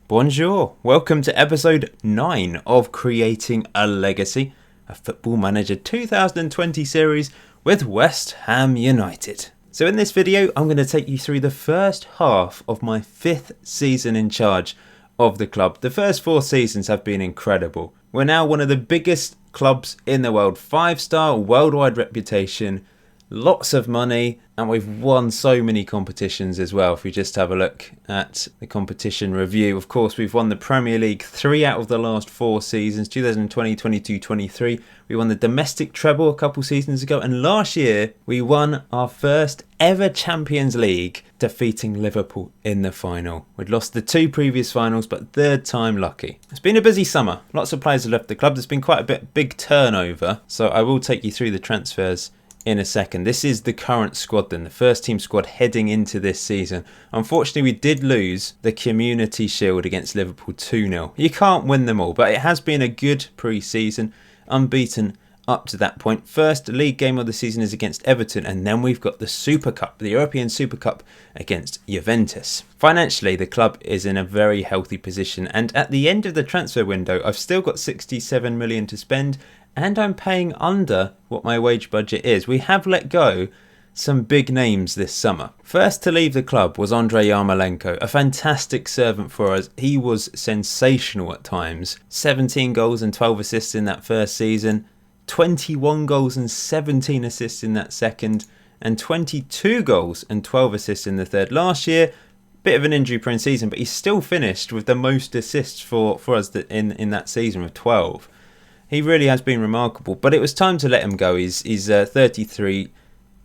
Bonjour, welcome to episode 9 of Creating a Legacy, a Football Manager 2020 series with West Ham United. So in this video, I'm going to take you through the first half of my 5th season in charge of the club. The first 4 seasons have been incredible. We're now one of the biggest clubs in the world, 5-star worldwide reputation, lots of money, and we've won so many competitions as well. If we just have a look at the competition review, of course, we've won the Premier League 3 out of the last 4 seasons, 2020, 22, 23. We won the domestic treble a couple seasons ago, and last year we won our first ever Champions League, defeating Liverpool in the final. We'd lost the 2 previous finals, but third time lucky. It's been a busy summer. Lots of players have left the club. There's been quite a big turnover, so I will take you through the transfers in a second. This is the current squad then, the first team squad heading into this season. Unfortunately, we did lose the Community Shield against Liverpool 2-0. You can't win them all, but it has been a good pre-season, unbeaten up to that point. First league game of the season is against Everton, and then we've got the Super Cup, the European Super Cup against Juventus. Financially, the club is in a very healthy position, and at the end of the transfer window, I've still got 67 million to spend, and I'm paying under what my wage budget is. We have let go some big names this summer. First to leave the club was Andrei Yarmolenko, a fantastic servant for us. He was sensational at times. 17 goals and 12 assists in that first season, 21 goals and 17 assists in that second, and 22 goals and 12 assists in the third. Last year, bit of an injury-prone season, but he still finished with the most assists for us in that season with 12. He really has been remarkable, but it was time to let him go. He's 33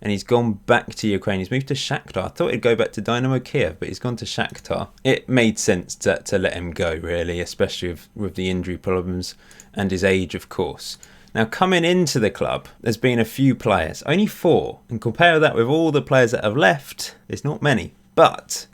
and he's gone back to Ukraine. He's moved to Shakhtar. I thought he'd go back to Dynamo Kiev, but he's gone to Shakhtar. It made sense to let him go, really, especially with the injury problems and his age, of course. Now, coming into the club, there's been a few players, only 4, and compare that with all the players that have left, there's not many, but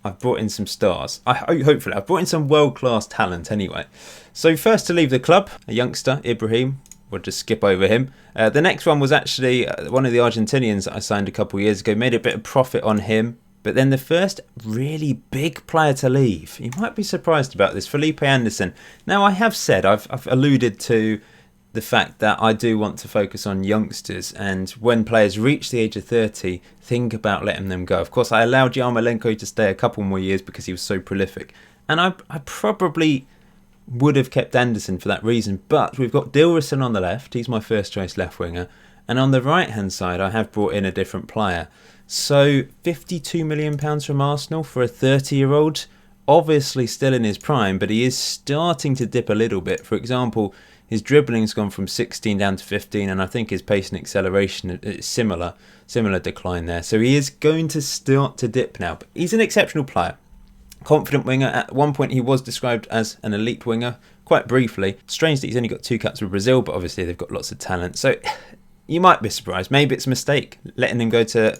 I've brought in some stars. Hopefully, I've brought in some world-class talent anyway. So first to leave the club, a youngster, Ibrahim. We'll just skip over him. The next one was actually one of the Argentinians that I signed a couple of years ago. Made a bit of profit on him. But then the first really big player to leave, you might be surprised about this, Felipe Anderson. Now, I have said, I've alluded to the fact that I do want to focus on youngsters, and when players reach the age of 30, think about letting them go. Of course, I allowed Yarmolenko to stay a couple more years because he was so prolific, and I probably would have kept Anderson for that reason, but we've got Dilrosun on the left. He's my first choice left winger, and on the right hand side I have brought in a different player. So £52 million from Arsenal for a 30-year-old, obviously still in his prime, but he is starting to dip a little bit. For example, his dribbling's gone from 16 down to 15, and I think his pace and acceleration is similar decline there. So he is going to start to dip now, but he's an exceptional player. Confident winger. At one point he was described as an elite winger, quite briefly. Strange that he's only got 2 caps with Brazil, but obviously they've got lots of talent. So you might be surprised. Maybe it's a mistake letting him go to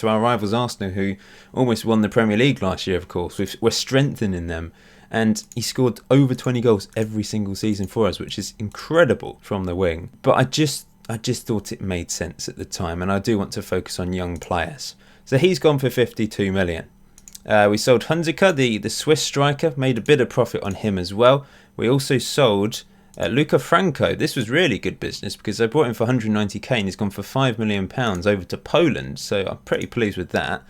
our rivals Arsenal, who almost won the Premier League last year, of course. We're strengthening them. And he scored over 20 goals every single season for us, which is incredible from the wing. But I just thought it made sense at the time, and I do want to focus on young players. So he's gone for 52 million. We sold Hunziker, the Swiss striker, made a bit of profit on him as well. We also sold Luca Franco. This was really good business because I bought him for 190k and he's gone for £5 million over to Poland, so I'm pretty pleased with that.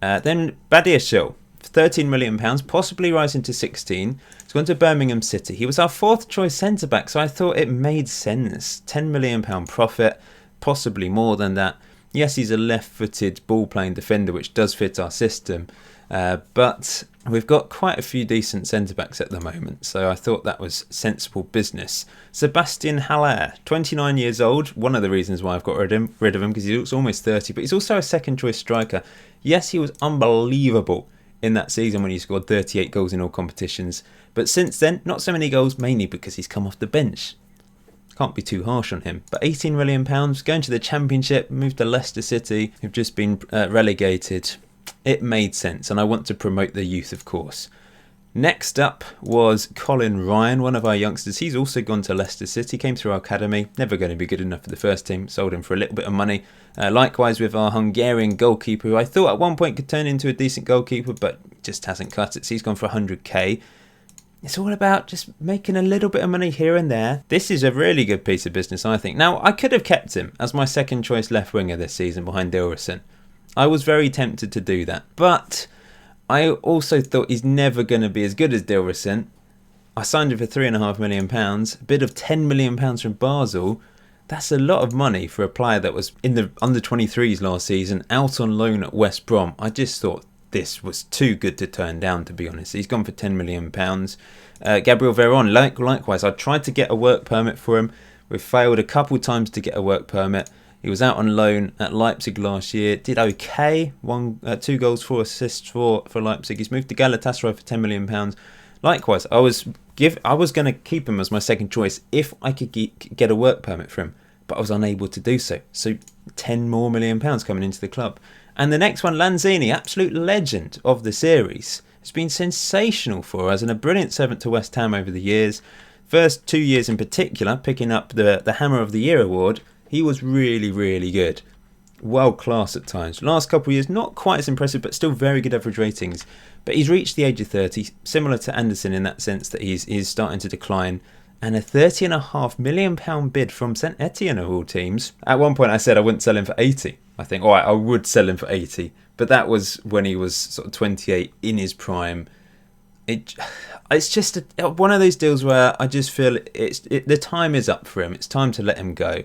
Then Badiashile, £13 million, possibly rising to 16. He's gone to Birmingham City. He was our 4th choice centre-back, so I thought it made sense. £10 million profit, possibly more than that. Yes, he's a left-footed ball-playing defender, which does fit our system. But we've got quite a few decent centre-backs at the moment, so I thought that was sensible business. Sebastian Haller, 29 years old. One of the reasons why I've got rid of him, because he looks almost 30, but he's also a second-choice striker. Yes, he was unbelievable in that season when he scored 38 goals in all competitions, but since then, not so many goals, mainly because he's come off the bench. Can't be too harsh on him. But £18 million, going to the Championship, moved to Leicester City, who've just been relegated. It made sense, and I want to promote the youth, of course. Next up was Colin Ryan, one of our youngsters. He's also gone to Leicester City, came through our academy, never going to be good enough for the first team, sold him for a little bit of money. Likewise with our Hungarian goalkeeper, who I thought at one point could turn into a decent goalkeeper, but just hasn't cut it, so he's gone for 100k. It's all about just making a little bit of money here and there. This is a really good piece of business, I think. Now, I could have kept him as my second choice left winger this season behind Dilrosun. I was very tempted to do that. But I also thought he's never going to be as good as Dilrosun. I signed him for £3.5 million, a bid of £10 million from Basel. That's a lot of money for a player that was in the under-23s last season, out on loan at West Brom. I just thought this was too good to turn down, to be honest. He's gone for £10 million. Gabriel Veron, likewise, I tried to get a work permit for him. We've failed a couple times to get a work permit. He was out on loan at Leipzig last year, did okay, 2 goals, 4 assists for Leipzig. He's moved to Galatasaray for £10 million. Likewise, I was going to keep him as my second choice if I could get a work permit for him, but I was unable to do so. So £10 million coming into the club. And the next one, Lanzini, absolute legend of the series, has been sensational for us and a brilliant servant to West Ham over the years. First 2 years in particular, picking up the Hammer of the Year award, he was really, really good. World class at times. Last couple of years, not quite as impressive, but still very good average ratings. But he's reached the age of 30, similar to Anderson in that sense that he's starting to decline. And a £30.5 million bid from St Etienne of all teams. At one point I said I wouldn't sell him for 80. I think, all right, I would sell him for 80. But that was when he was sort of 28 in his prime. It's just one of those deals where I just feel the time is up for him. It's time to let him go.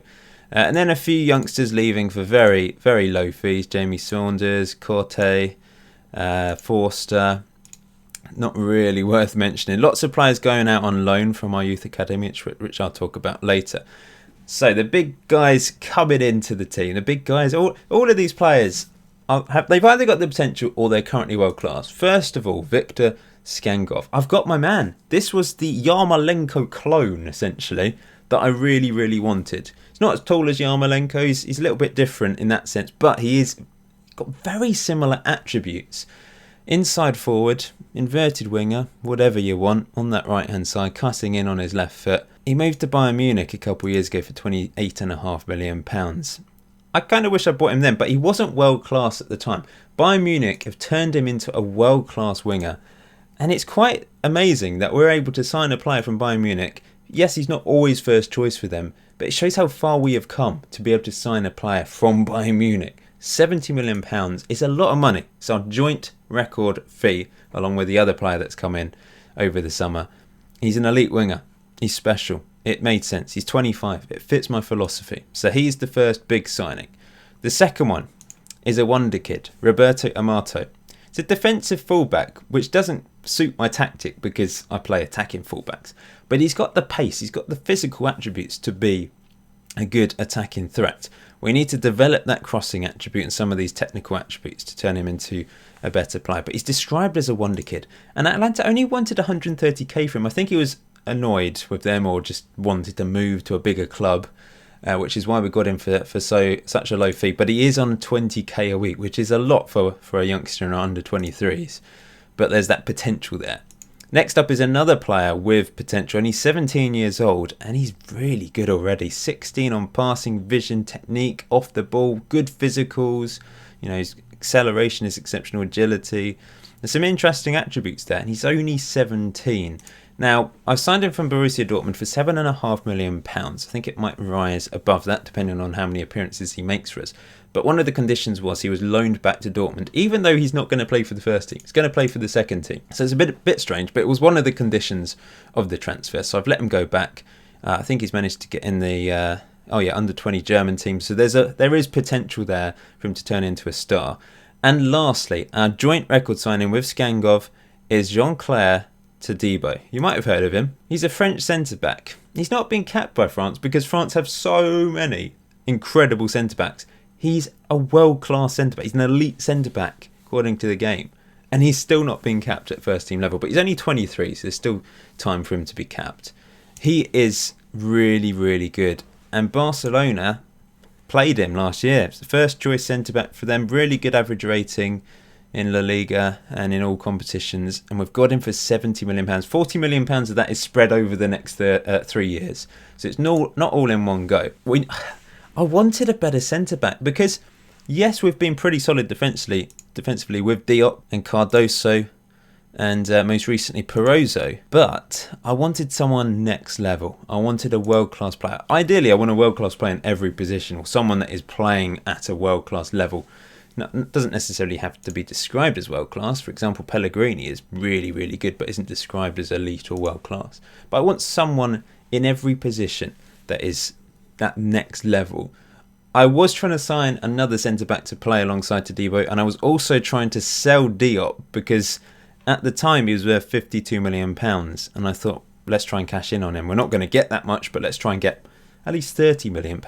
And then a few youngsters leaving for very, very low fees. Jamie Saunders, Corte, Forster. Not really worth mentioning. Lots of players going out on loan from our youth academy, which I'll talk about later. So the big guys coming into the team. The big guys, all of these players, they've either got the potential or they're currently world class. First of all, Viktor Skangov. I've got my man. This was the Yarmolenko clone, essentially, that I really, really wanted. He's not as tall as Yarmolenko. He's a little bit different in that sense, but he's got very similar attributes. Inside forward, inverted winger, whatever you want, on that right-hand side, cutting in on his left foot. He moved to Bayern Munich a couple of years ago for £28.5 million. I kind of wish I bought him then, but he wasn't world-class at the time. Bayern Munich have turned him into a world-class winger. And it's quite amazing that we're able to sign a player from Bayern Munich. Yes, he's not always first choice for them, but it shows how far we have come to be able to sign a player from Bayern Munich. £70 million is a lot of money. It's our joint record fee, along with the other player that's come in over the summer. He's an elite winger. He's special. It made sense. He's 25. It fits my philosophy. So he's the first big signing. The second one is a wonder kid, Roberto Amato. It's a defensive fullback, which doesn't suit my tactic because I play attacking fullbacks. But he's got the pace. He's got the physical attributes to be a good attacking threat. We need to develop that crossing attribute and some of these technical attributes to turn him into a better player. But he's described as a wonder kid. And Atlanta only wanted 130k for him. I think he was annoyed with them or just wanted to move to a bigger club, which is why we got him for such a low fee. But he is on 20k a week, which is a lot for a youngster in under 23s. But there's that potential there. Next up is another player with potential, and he's 17 years old, and he's really good already. 16 on passing, vision, technique, off the ball, good physicals. You know, his acceleration, his exceptional agility. There's some interesting attributes there, and he's only 17. Now, I've signed him from Borussia Dortmund for £7.5 million. I think it might rise above that, depending on how many appearances he makes for us. But one of the conditions was he was loaned back to Dortmund, even though he's not going to play for the first team. He's going to play for the second team. So it's a bit strange, but it was one of the conditions of the transfer. So I've let him go back. I think he's managed to get in the under 20 German team. So there is potential there for him to turn into a star. And lastly, our joint record signing with Skangov is Jean-Claire Todibo. You might have heard of him. He's a French centre-back. He's not been capped by France because France have so many incredible centre-backs. He's a world-class centre-back. He's an elite centre-back, according to the game. And he's still not been capped at first-team level. But he's only 23, so there's still time for him to be capped. He is really, really good. And Barcelona played him last year. It's the first-choice centre-back for them. Really good average rating in La Liga and in all competitions. And we've got him for £70 million. £40 million of that is spread over the next 3 years. So it's not all in one go. I wanted a better centre-back because, yes, we've been pretty solid defensively with Diop and Cardoso, and most recently Perozzo. But I wanted someone next level. I wanted a world-class player. Ideally, I want a world-class player in every position, or someone that is playing at a world-class level. Now, it doesn't necessarily have to be described as world-class. For example, Pellegrini is really, really good, but isn't described as elite or world-class. But I want someone in every position that is that next level. I was trying to sign another centre-back to play alongside Todibo, and I was also trying to sell Diop because at the time he was worth £52 million, and I thought, let's try and cash in on him. We're not going to get that much, but let's try and get at least £30 million,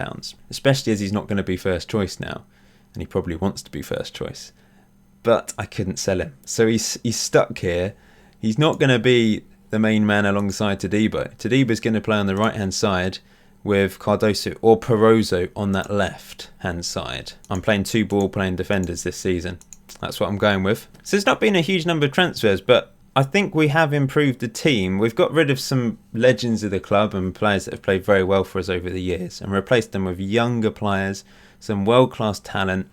especially as he's not going to be first choice now, and he probably wants to be first choice. But I couldn't sell him, so he's stuck here. He's not going to be the main man alongside Todibo. Todibo's going to play on the right-hand side with Cardoso or Perozzo on that left-hand side. I'm playing two ball-playing defenders this season. That's what I'm going with. So there's not been a huge number of transfers, but I think we have improved the team. We've got rid of some legends of the club and players that have played very well for us over the years and replaced them with younger players, some world-class talent.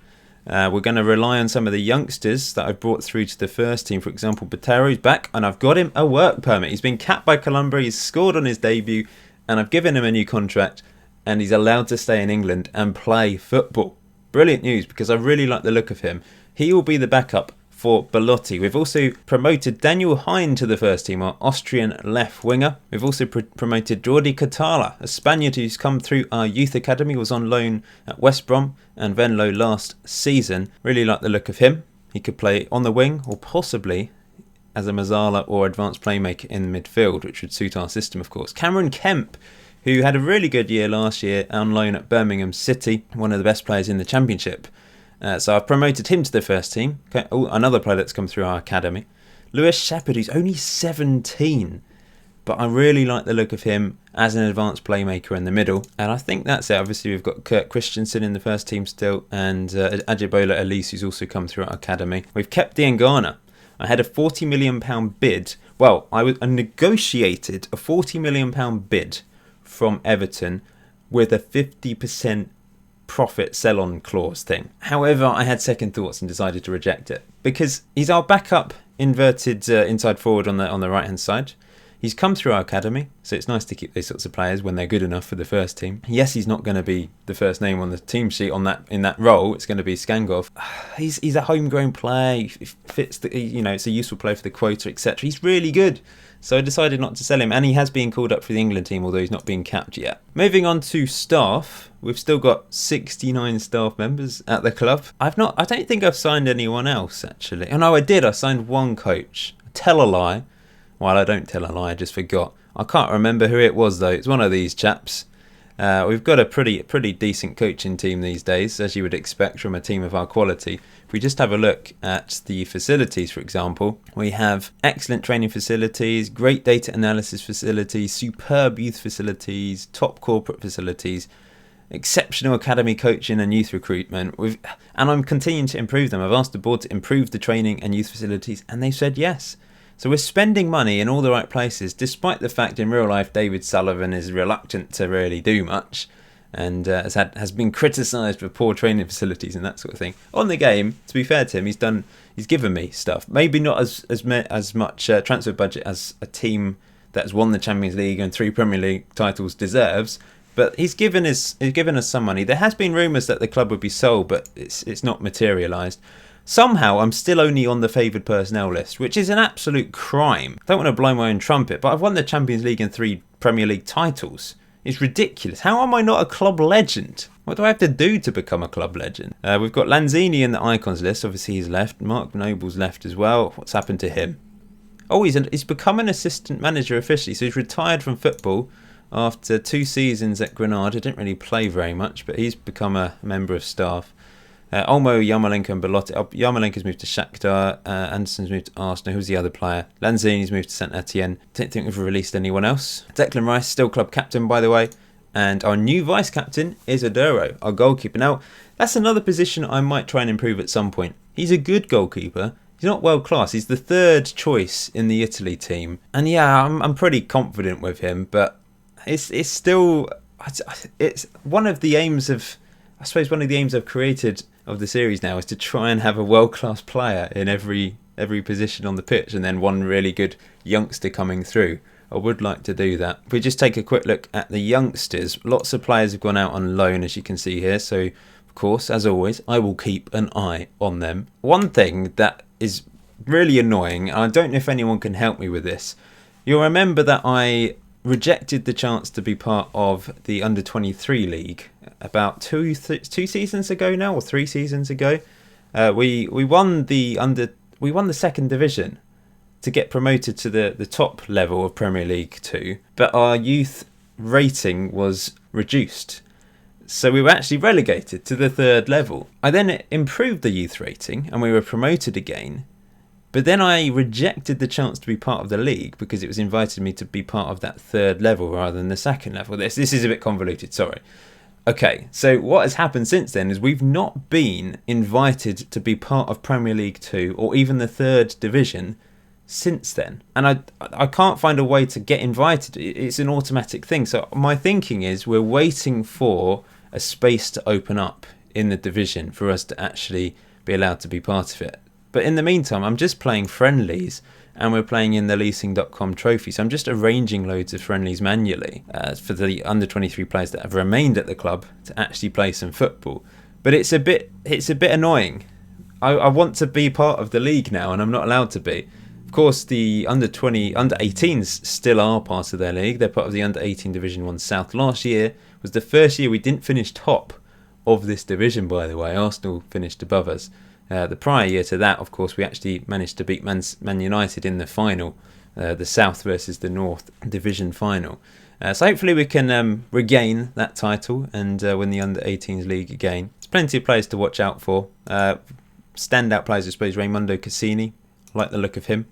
We're going to rely on some of the youngsters that I've brought through to the first team. For example, Botero's back, and I've got him a work permit. He's been capped by Colombia. He's scored on his debut, and I've given him a new contract, and he's allowed to stay in England and play football. Brilliant news, because I really like the look of him. He will be the backup for Belotti. We've also promoted Daniel Hein to the first team, our Austrian left winger. We've also promoted Jordi Catala, a Spaniard who's come through our youth academy, was on loan at West Brom and Venlo last season. Really like the look of him. He could play on the wing or possibly as a Mazzala or advanced playmaker in midfield, which would suit our system, of course. Cameron Kemp, who had a really good year last year on loan at Birmingham City, one of the best players in the Championship. So I've promoted him to the first team. Okay. Oh, another player that's come through our academy. Lewis Shepherd, who's only 17, but I really like the look of him as an advanced playmaker in the middle. And I think that's it. Obviously, we've got Kurt Christensen in the first team still, and Ajibola Elise, who's also come through our academy. We've kept Diangana. I had a £40 million bid. Well, I negotiated a £40 million bid from Everton with a 50% profit sell-on clause thing. However, I had second thoughts and decided to reject it because he's our backup inverted inside forward on the right-hand side. He's come through our academy, so it's nice to keep those sorts of players when they're good enough for the first team. Yes, he's not going to be the first name on the team sheet in that role. It's going to be Skangov. He's a homegrown player. He fits it's a useful player for the quota, etc. He's really good. So I decided not to sell him, and he has been called up for the England team, although he's not been capped yet. Moving on to staff, we've still got 69 staff members at the club. I don't think I've signed anyone else, actually. Oh no, I did. I signed one coach. Tell a lie. Well, I don't tell a lie, I just forgot. I can't remember who it was, though. It's one of these chaps. We've got a pretty decent coaching team these days, as you would expect from a team of our quality. If we just have a look at the facilities, for example, we have excellent training facilities, great data analysis facilities, superb youth facilities, top corporate facilities, exceptional academy coaching and youth recruitment. And I'm continuing to improve them. I've asked the board to improve the training and youth facilities, and they said yes. So we're spending money in all the right places, despite the fact in real life David Sullivan is reluctant to really do much and has been criticised for poor training facilities and that sort of thing. On the game, to be fair to him, he's given me stuff. Maybe not as much transfer budget as a team that's won the Champions League and 3 Premier League titles deserves, but he's given us some money. There has been rumours that the club would be sold, but it's not materialised. Somehow, I'm still only on the favoured personnel list, which is an absolute crime. I don't want to blow my own trumpet, but I've won the Champions League and 3 Premier League titles. It's ridiculous. How am I not a club legend? What do I have to do to become a club legend? We've got Lanzini in the icons list. Obviously, he's left. Mark Noble's left as well. What's happened to him? Oh, he's become an assistant manager officially. So he's retired from football after 2 seasons at Granada. Didn't really play very much, but he's become a member of staff. Olmo, Yarmolenko and Belotti. Yarmolenko's moved to Shakhtar. Anderson's moved to Arsenal. Who's the other player? Lanzini's moved to Saint Etienne. Don't think we've released anyone else. Declan Rice, still club captain, by the way. And our new vice captain is Aduro, our goalkeeper. Now, that's another position I might try and improve at some point. He's a good goalkeeper. He's not world class. He's the 3rd choice in the Italy team. And yeah, I'm pretty confident with him. But it's still... It's one of the aims of... I suppose one of the aims I've created of the series now is to try and have a world-class player in every every position on the pitch and then one really good youngster coming through. I would like to do that. If we just take a quick look at the youngsters, lots of players have gone out on loan, as you can see here. So, of course, as always, I will keep an eye on them. One thing that is really annoying, and I don't know if anyone can help me with this, you'll remember that I rejected the chance to be part of the Under-23 League about two seasons ago now, or 3 seasons ago. We won the second division to get promoted to the top level of Premier League 2, but our youth rating was reduced. So we were actually relegated to the 3rd level. I then improved the youth rating and we were promoted again, but then I rejected the chance to be part of the league because it was invited me to be part of that 3rd level rather than the 2nd level. This is a bit convoluted, sorry. Okay, so what has happened since then is we've not been invited to be part of Premier League 2 or even the 3rd division since then, and I can't find a way to get invited. It's an automatic thing. So my thinking is we're waiting for a space to open up in the division for us to actually be allowed to be part of it. But in the meantime, I'm just playing friendlies and we're playing in the leasing.com trophy. So I'm just arranging loads of friendlies manually for the under-23 players that have remained at the club to actually play some football. But it's a bit annoying. I want to be part of the league now and I'm not allowed to be. Of course, the under-18s still are part of their league. They're part of the under-18 Division 1 South. Last year was the first year we didn't finish top of this division, by the way. Arsenal finished above us. The prior year to that, of course, we actually managed to beat Man United in the final, the South versus the North Division final. So hopefully we can regain that title and win the under-18s league again. There's plenty of players to watch out for. Standout players, I suppose, Raimundo Cassini. I like the look of him.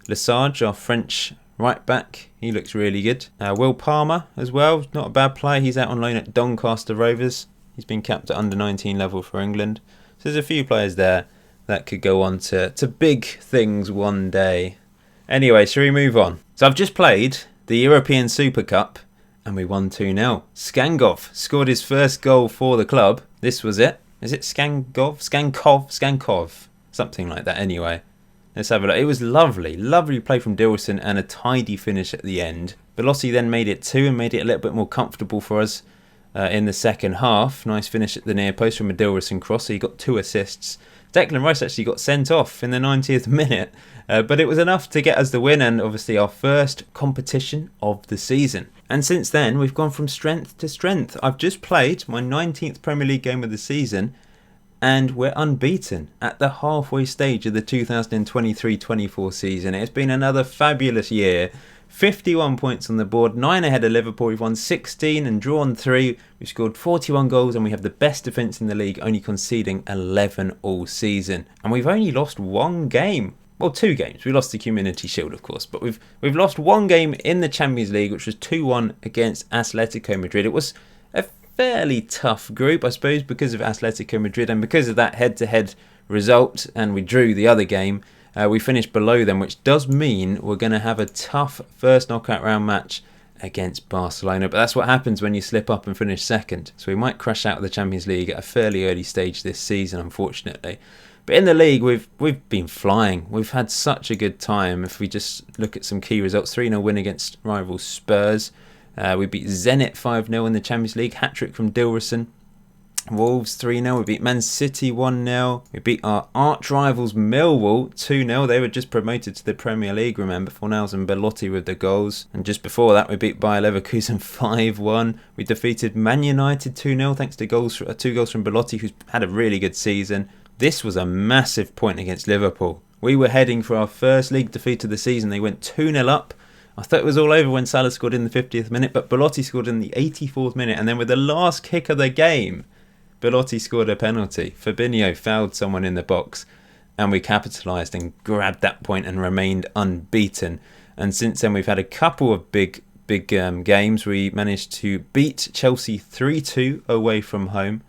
Lesage, our French right back, he looks really good. Will Palmer as well, not a bad player. He's out on loan at Doncaster Rovers. He's been capped at under-19 level for England. So there's a few players there that could go on to big things one day. Anyway, shall we move on? So I've just played the European Super Cup and we won 2-0. Skangov scored his first goal for the club. This was it. Is it Skangov? Skankov. Something like that anyway. Let's have a look. It was lovely play from Dilson and a tidy finish at the end. Belotti then made it 2 and made it a little bit more comfortable for us in the second half. Nice finish at the near post from a Dilson cross, so he got 2 assists. Declan Rice actually got sent off in the 90th minute, but it was enough to get us the win and obviously our first competition of the season. And since then, we've gone from strength to strength. I've just played my 19th Premier League game of the season, and we're unbeaten at the halfway stage of the 2023-24 season. It's been another fabulous year. 51 points on the board, 9 ahead of Liverpool. We've won 16 and drawn 3. We've scored 41 goals and we have the best defence in the league, only conceding 11 all season. And we've only lost 1 game. Well, 2 games. We lost the Community Shield, of course, but we've lost 1 game in the Champions League, which was 2-1 against Atletico Madrid. It was a fairly tough group, I suppose, because of Atletico Madrid and because of that head-to-head result, and we drew the other game. We finished below them, which does mean we're going to have a tough first knockout round match against Barcelona. But that's what happens when you slip up and finish second. So we might crash out of the Champions League at a fairly early stage this season, unfortunately. But in the league, we've been flying. We've had such a good time. If we just look at some key results, 3-0 win against rival Spurs. We beat Zenit 5-0 in the Champions League. Hat-trick from Dilrosun. Wolves 3-0. We beat Man City 1-0. We beat our arch rivals Millwall 2-0. They were just promoted to the Premier League, remember. Fornals and Belotti with the goals. And just before that, we beat Bayer Leverkusen 5-1. We defeated Man United 2-0 thanks to 2 goals from Belotti, who's had a really good season. This was a massive point against Liverpool. We were heading for our first league defeat of the season. They went 2-0 up. I thought it was all over when Salah scored in the 50th minute, but Belotti scored in the 84th minute. And then with the last kick of the game, Belotti scored a penalty. Fabinho fouled someone in the box and we capitalised and grabbed that point and remained unbeaten. And since then we've had a couple of big games. We managed to beat Chelsea 3-2 away from home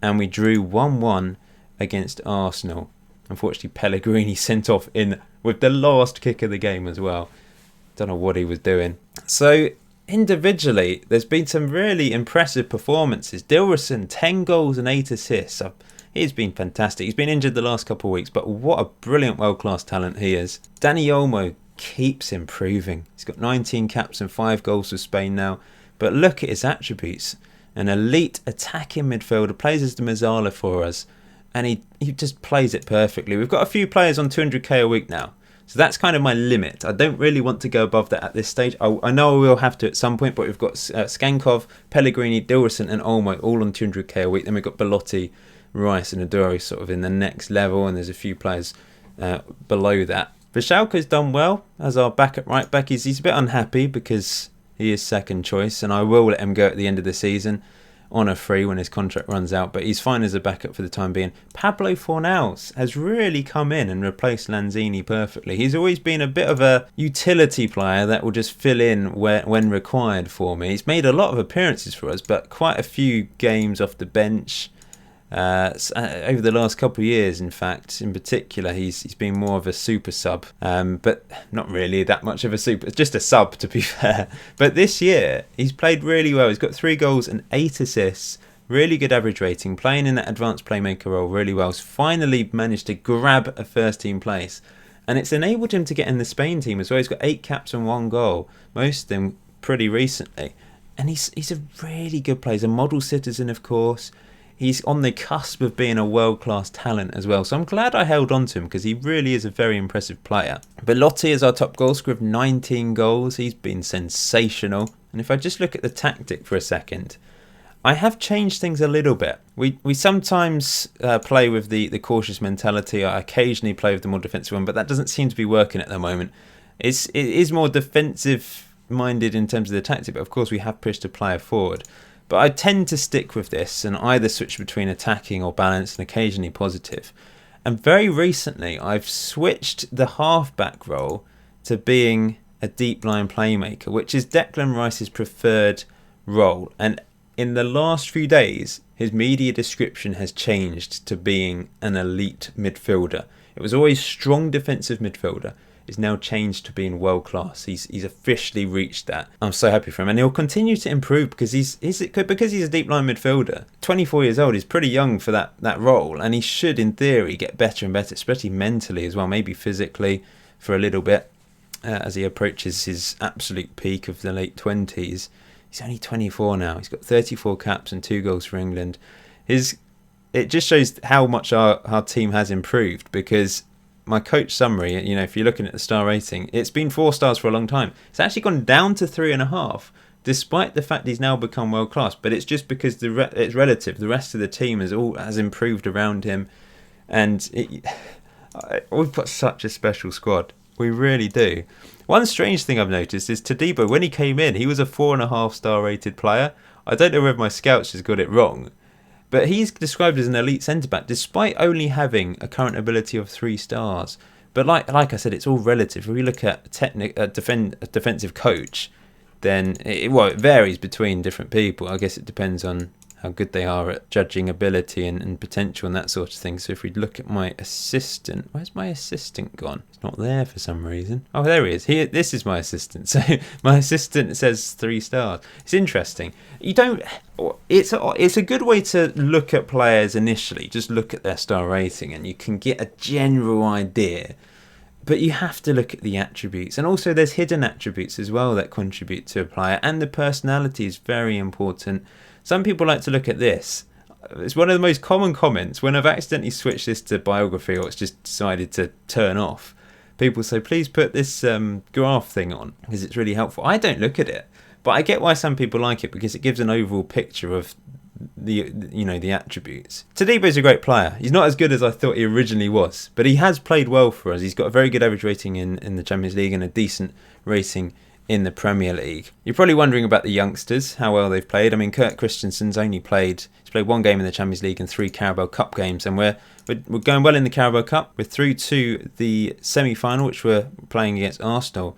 and we drew 1-1 against Arsenal. Unfortunately, Pellegrini sent off in with the last kick of the game as well. Don't know what he was doing. So individually, there's been some really impressive performances. Dilrosun, 10 goals and 8 assists. He's been fantastic. He's been injured the last couple of weeks, but what a brilliant world-class talent he is. Dani Olmo keeps improving. He's got 19 caps and 5 goals for Spain now. But look at his attributes. An elite attacking midfielder, plays as the Mazzala for us. And he just plays it perfectly. We've got a few players on 200k a week now. So that's kind of my limit. I don't really want to go above that at this stage. I know I will have to at some point, but we've got Skankov, Pellegrini, Dilrosun and Olmo all on 200k a week. Then we've got Belotti, Rice and Aduro sort of in the next level. And there's a few players below that. Schalke's done well as our backup right back. He's a bit unhappy because he is second choice. And I will let him go at the end of the season on a free when his contract runs out, but he's fine as a backup for the time being. Pablo Fornals has really come in and replaced Lanzini perfectly. He's always been a bit of a utility player that will just fill in when required for me. He's made a lot of appearances for us, but quite a few games off the bench. Over the last couple of years, in fact, in particular, he's been more of a super sub, but not really that much of a super, just a sub to be fair. But this year, he's played really well. He's got 3 goals and 8 assists, really good average rating, playing in that advanced playmaker role really well. He's finally managed to grab a first team place, and it's enabled him to get in the Spain team as well. He's got 8 caps and 1 goal, most of them pretty recently, and he's a really good player. He's a model citizen, of course. He's on the cusp of being a world-class talent as well. So I'm glad I held on to him because he really is a very impressive player. Belotti is our top goal scorer with 19 goals. He's been sensational. And if I just look at the tactic for a second, I have changed things a little bit. We sometimes play with the cautious mentality. I occasionally play with the more defensive one, but that doesn't seem to be working at the moment. It is more defensive-minded in terms of the tactic, but of course we have pushed a player forward. But I tend to stick with this and either switch between attacking or balanced and occasionally positive. And very recently, I've switched the halfback role to being a deep line playmaker, which is Declan Rice's preferred role. And in the last few days, his media description has changed to being an elite midfielder. It was always strong defensive midfielder. Is now changed to being world class. He's officially reached that. I'm so happy for him, and he'll continue to improve because he's a deep line midfielder. 24 years old, he's pretty young for that role, and he should, in theory, get better and better, especially mentally as well, maybe physically for a little bit as he approaches his absolute peak of the late 20s. He's only 24 now. He's got 34 caps and 2 goals for England. It just shows how much our team has improved because. My coach summary, if you're looking at the star rating, it's been 4 stars for a long time. It's actually gone down to 3.5, despite the fact he's now become world class. But it's just because it's relative. The rest of the team has improved around him, and we've got such a special squad. We really do. One strange thing I've noticed is Todibo. When he came in, he was a 4.5 star rated player. I don't know whether my scouts just got it wrong. But he's described as an elite centre-back, despite only having a current ability of 3 stars. But like I said, it's all relative. If we look at a defensive coach, then it varies between different people. I guess it depends on how good they are at judging ability and potential and that sort of thing. So if we look at my assistant, where's my assistant gone? It's not there for some reason. Oh, there he is. This is my assistant. So my assistant says 3 stars. It's interesting. It's a good way to look at players initially. Just look at their star rating and you can get a general idea. But you have to look at the attributes. And also there's hidden attributes as well that contribute to a player. And the personality is very important. Some people like to look at this. It's one of the most common comments when I've accidentally switched this to biography or it's just decided to turn off. People say, please put this graph thing on because it's really helpful. I don't look at it, but I get why some people like it because it gives an overall picture of the attributes. Todibo's a great player. He's not as good as I thought he originally was, but he has played well for us. He's got a very good average rating in the Champions League and a decent rating in the Premier League. You're probably wondering about the youngsters, how well they've played. I mean, Kurt Christensen's played 1 game in the Champions League and 3 Carabao Cup games, and we're going well in the Carabao Cup. We're through to the semi-final, which we're playing against Arsenal.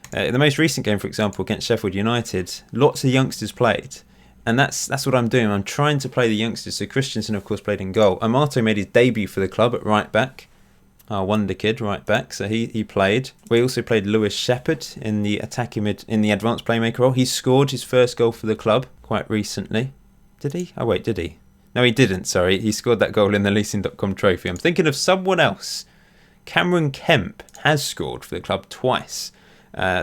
The most recent game, for example, against Sheffield United, lots of youngsters played. And that's what I'm doing. I'm trying to play the youngsters. So Christensen, of course, played in goal. Amato made his debut for the club at right back. Our wonder kid, right back. So he played. We also played Lewis Shepherd in the attacking in the advanced playmaker role. He scored his first goal for the club quite recently. Did he? Oh wait, did he? No, he didn't, sorry. He scored that goal in the Leasing.com trophy. I'm thinking of someone else. Cameron Kemp has scored for the club twice.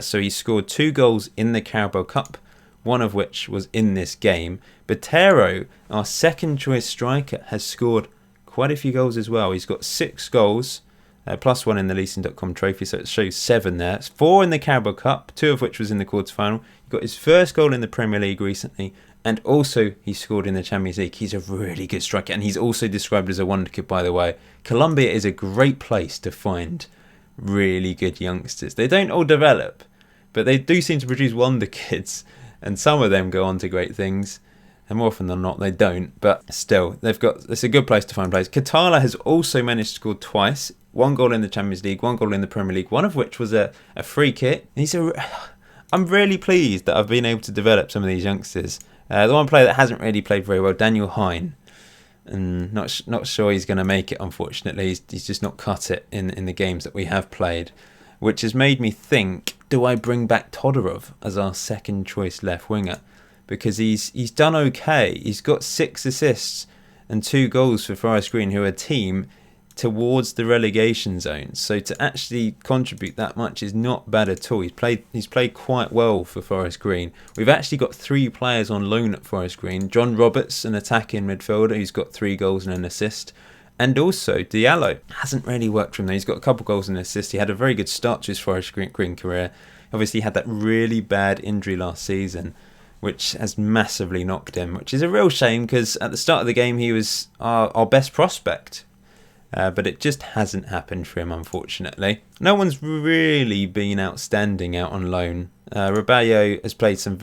So he scored 2 goals in the Carabao Cup, one of which was in this game. Botero, our second choice striker, has scored quite a few goals as well. He's got 6 goals, plus 1 in the Leasing.com trophy, so it shows 7 there. It's 4 in the Carabao Cup, 2 of which was in the quarterfinal. He got his first goal in the Premier League recently, and also he scored in the Champions League. He's a really good striker, and he's also described as a wonder kid, by the way. Colombia is a great place to find really good youngsters. They don't all develop, but they do seem to produce wonder kids, and some of them go on to great things, and more often than not they don't. But still, it's a good place to find players. Katala has also managed to score twice, 1 goal in the Champions League, 1 goal in the Premier League, one of which was a free kick. I'm really pleased that I've been able to develop some of these youngsters. The one player that hasn't really played very well, Daniel Hine, and not sure he's going to make it, unfortunately. He's just not cut it in the games that we have played, which has made me think, do I bring back Todorov as our second choice left winger? Because he's done okay. He's got 6 assists and 2 goals for Forest Green, who are a team towards the relegation zone. So to actually contribute that much is not bad at all. He's played quite well for Forest Green. We've actually got 3 players on loan at Forest Green. John Roberts, an attacking midfielder, who's got 3 goals and an assist. And also Diallo hasn't really worked for him. He's got a couple goals and an assist. He had a very good start to his Forest Green career. Obviously he had that really bad injury last season, which has massively knocked him, which is a real shame, because at the start of the game he was our best prospect. But it just hasn't happened for him, unfortunately. No one's really been outstanding out on loan. Raballo has played some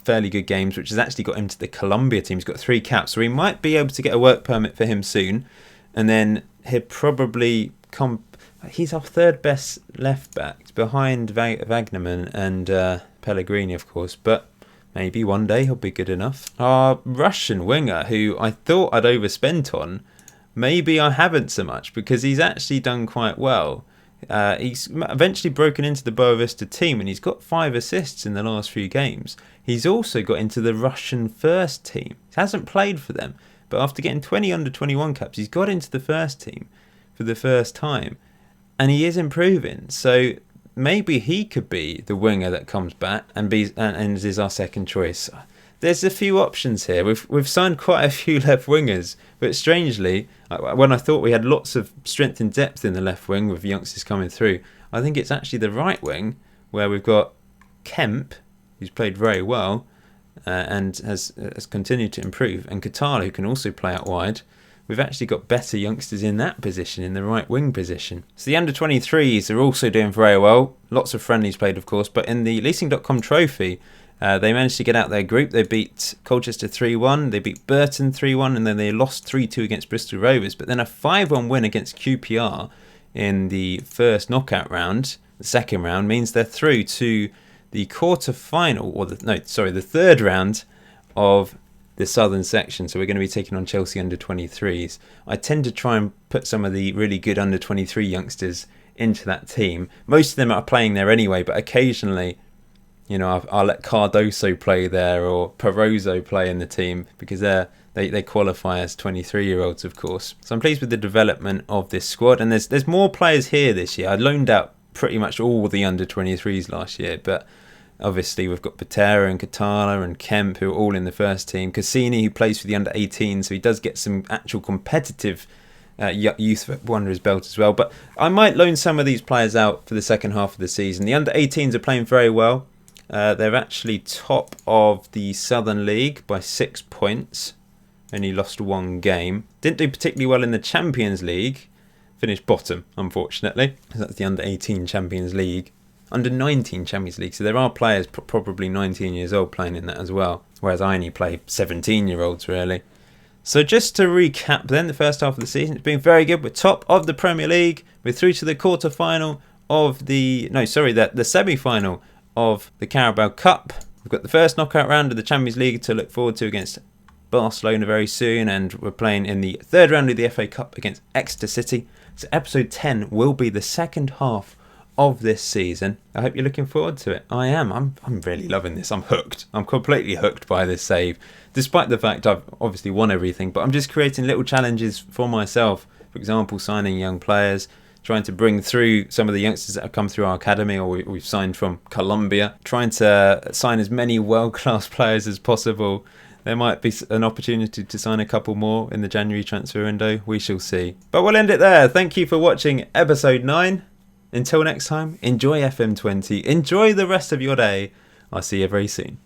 fairly good games, which has actually got him to the Colombia team. He's got 3 caps, so he might be able to get a work permit for him soon. And then he'll probably come... He's our 3rd best left back, behind Wagnerman and Pellegrini, of course. But maybe one day he'll be good enough. Our Russian winger, who I thought I'd overspent on, maybe I haven't so much, because he's actually done quite well. He's eventually broken into the Boa Vista team, and he's got 5 assists in the last few games. He's also got into the Russian first team. He hasn't played for them, but after getting 20 under-21 caps, he's got into the first team for the first time, and he is improving. So maybe he could be the winger that comes back and is our second choice. There's a few options here. We've signed quite a few left wingers, but strangely, when I thought we had lots of strength and depth in the left wing with youngsters coming through, I think it's actually the right wing where we've got Kemp, who's played very well and has continued to improve, and Katala, who can also play out wide. We've actually got better youngsters in that position, in the right wing position. So the under-23s are also doing very well. Lots of friendlies played, of course, but in the Leasing.com trophy, they managed to get out their group. They beat Colchester 3-1, they beat Burton 3-1, and then they lost 3-2 against Bristol Rovers. But then a 5-1 win against QPR in the first knockout round, the second round, means they're through to the quarter-final, or the 3rd round of the southern section. So we're going to be taking on Chelsea under-23s. I tend to try and put some of the really good under-23 youngsters into that team. Most of them are playing there anyway, but occasionally, you know, I'll let Cardoso play there or Perozo play in the team, because they qualify as 23-year-olds, of course. So I'm pleased with the development of this squad, and there's more players here this year. I loaned out pretty much all the under-23s last year, but obviously we've got Patera and Katala and Kemp, who are all in the first team. Cassini, who plays for the under-18, so he does get some actual competitive youth football under his belt as well. But I might loan some of these players out for the second half of the season. The under-18s are playing very well. They're actually top of the Southern League by 6 points. Only lost 1 game. Didn't do particularly well in the Champions League. Finished bottom, unfortunately. That's the under-18 Champions League. Under-19 Champions League. So there are players probably 19 years old playing in that as well. Whereas I only play 17-year-olds, really. So just to recap then, the first half of the season, it's been very good. We're top of the Premier League. We're through to the quarter-final of the semi-final of the Carabao Cup. We've got the first knockout round of the Champions League to look forward to against Barcelona very soon, and we're playing in the 3rd round of the FA Cup against Exeter City. So episode 10 will be the second half of this season. I hope you're looking forward to it. I am. I'm really loving this. I'm hooked. I'm completely hooked by this save, despite the fact I've obviously won everything. But I'm just creating little challenges for myself. For example, signing young players, trying to bring through some of the youngsters that have come through our academy, or we've signed from Colombia, trying to sign as many world-class players as possible. There might be an opportunity to sign a couple more in the January transfer window. We shall see. But we'll end it there. Thank you for watching episode 9. Until next time, enjoy FM20. Enjoy the rest of your day. I'll see you very soon.